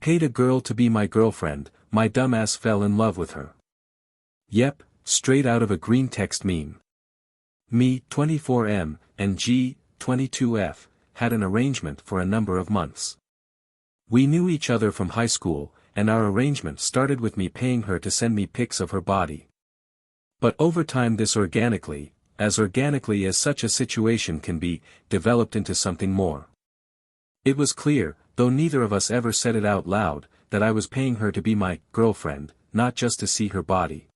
paid a girl to be my girlfriend, my dumbass fell in love with her. Yep, straight out of a green text meme. Me, 24M, and G, 22F, had an arrangement for a number of months. We knew each other from high school, and our arrangement started with me paying her to send me pics of her body. But over time this organically as such a situation can be, developed into something more. It was clear, though neither of us ever said it out loud, that I was paying her to be my girlfriend, not just to see her body.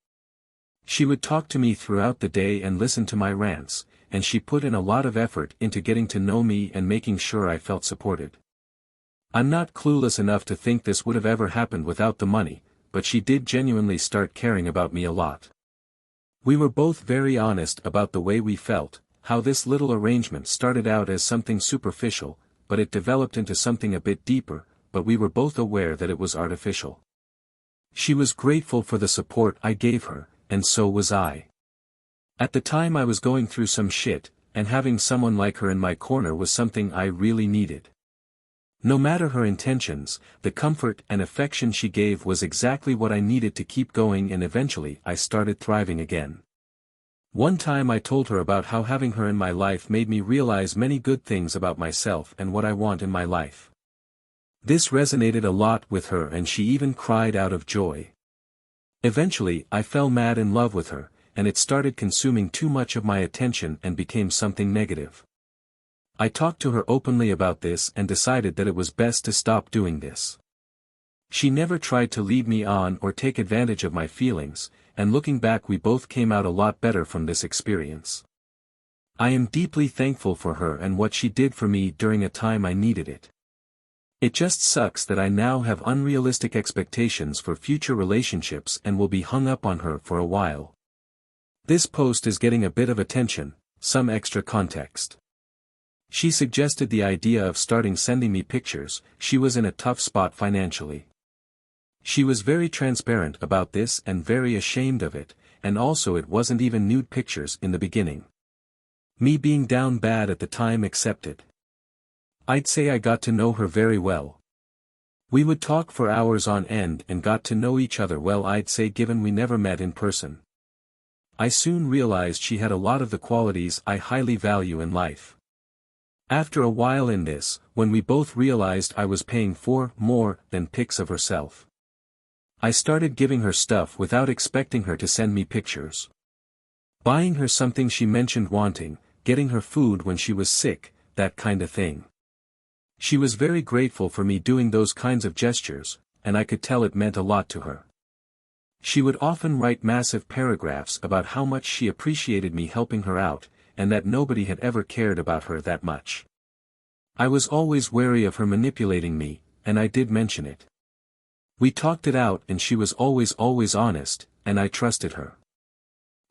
She would talk to me throughout the day and listen to my rants, and she put in a lot of effort into getting to know me and making sure I felt supported. I'm not clueless enough to think this would have ever happened without the money, but she did genuinely start caring about me a lot. We were both very honest about the way we felt, how this little arrangement started out as something superficial, but it developed into something a bit deeper, but we were both aware that it was artificial. She was grateful for the support I gave her, and so was I. At the time I was going through some shit, and having someone like her in my corner was something I really needed. No matter her intentions, the comfort and affection she gave was exactly what I needed to keep going, and eventually I started thriving again. One time I told her about how having her in my life made me realize many good things about myself and what I want in my life. This resonated a lot with her and she even cried out of joy. Eventually I fell mad in love with her, and it started consuming too much of my attention and became something negative. I talked to her openly about this and decided that it was best to stop doing this. She never tried to lead me on or take advantage of my feelings, and looking back we both came out a lot better from this experience. I am deeply thankful for her and what she did for me during a time I needed it. It just sucks that I now have unrealistic expectations for future relationships and will be hung up on her for a while. This post is getting a bit of attention, some extra context. She suggested the idea of starting sending me pictures. She was in a tough spot financially. She was very transparent about this and very ashamed of it, and also it wasn't even nude pictures in the beginning. Me being down bad at the time accepted. I'd say I got to know her very well. We would talk for hours on end and got to know each other well, I'd say, given we never met in person. I soon realized she had a lot of the qualities I highly value in life. After a while in this, when we both realized I was paying for more than pics of herself, I started giving her stuff without expecting her to send me pictures. Buying her something she mentioned wanting, getting her food when she was sick, that kind of thing. She was very grateful for me doing those kinds of gestures, and I could tell it meant a lot to her. She would often write massive paragraphs about how much she appreciated me helping her out, and that nobody had ever cared about her that much. I was always wary of her manipulating me, and I did mention it. We talked it out and she was always honest, and I trusted her.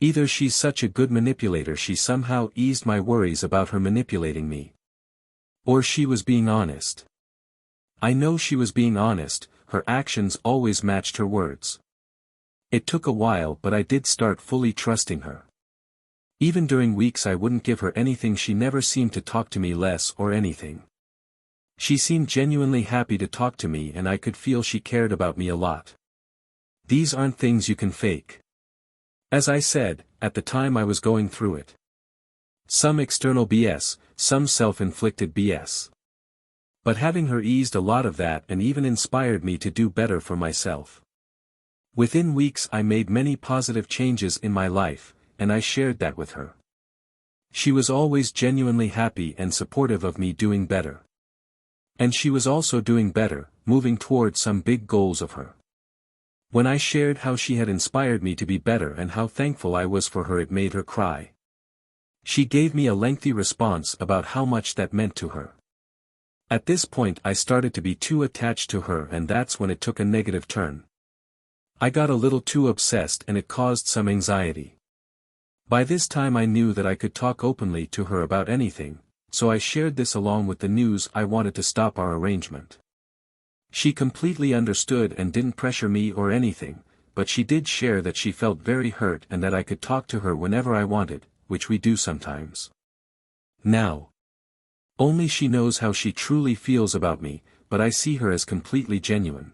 Either she's such a good manipulator she somehow eased my worries about her manipulating me. Or she was being honest. I know she was being honest, her actions always matched her words. It took a while, but I did start fully trusting her. Even during weeks I wouldn't give her anything, she never seemed to talk to me less or anything. She seemed genuinely happy to talk to me and I could feel she cared about me a lot. These aren't things you can fake. As I said, at the time I was going through it. Some external BS, some self-inflicted BS. But having her eased a lot of that and even inspired me to do better for myself. Within weeks I made many positive changes in my life, and I shared that with her. She was always genuinely happy and supportive of me doing better. And she was also doing better, moving toward some big goals of her. When I shared how she had inspired me to be better and how thankful I was for her, it made her cry. She gave me a lengthy response about how much that meant to her. At this point I started to be too attached to her, and that's when it took a negative turn. I got a little too obsessed and it caused some anxiety. By this time I knew that I could talk openly to her about anything, so I shared this along with the news I wanted to stop our arrangement. She completely understood and didn't pressure me or anything, but she did share that she felt very hurt and that I could talk to her whenever I wanted, which we do sometimes. Now, only she knows how she truly feels about me, but I see her as completely genuine.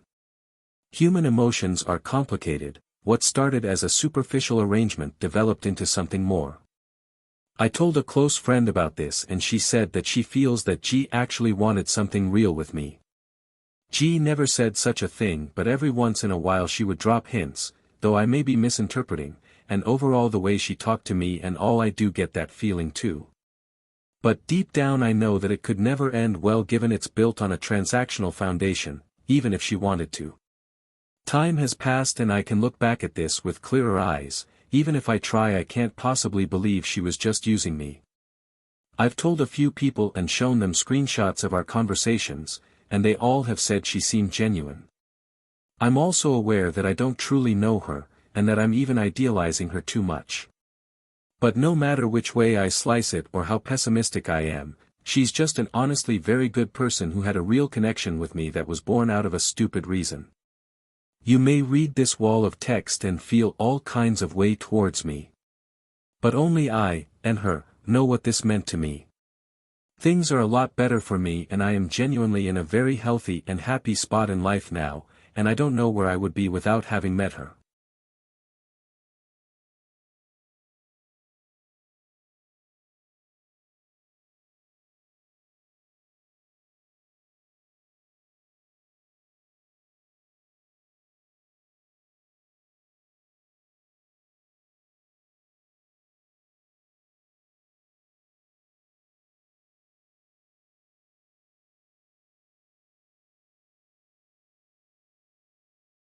Human emotions are complicated. What started as a superficial arrangement developed into something more. I told a close friend about this and she said that she feels that G actually wanted something real with me. G never said such a thing, but every once in a while she would drop hints, though I may be misinterpreting, and overall the way she talked to me and all, I do get that feeling too. But deep down I know that it could never end well given it's built on a transactional foundation, even if she wanted to. Time has passed and I can look back at this with clearer eyes. Even if I try, I can't possibly believe she was just using me. I've told a few people and shown them screenshots of our conversations, and they all have said she seemed genuine. I'm also aware that I don't truly know her, and that I'm even idealizing her too much. But no matter which way I slice it or how pessimistic I am, she's just an honestly very good person who had a real connection with me that was born out of a stupid reason. You may read this wall of text and feel all kinds of way towards me. But only I, and her, know what this meant to me. Things are a lot better for me and I am genuinely in a very healthy and happy spot in life now, and I don't know where I would be without having met her.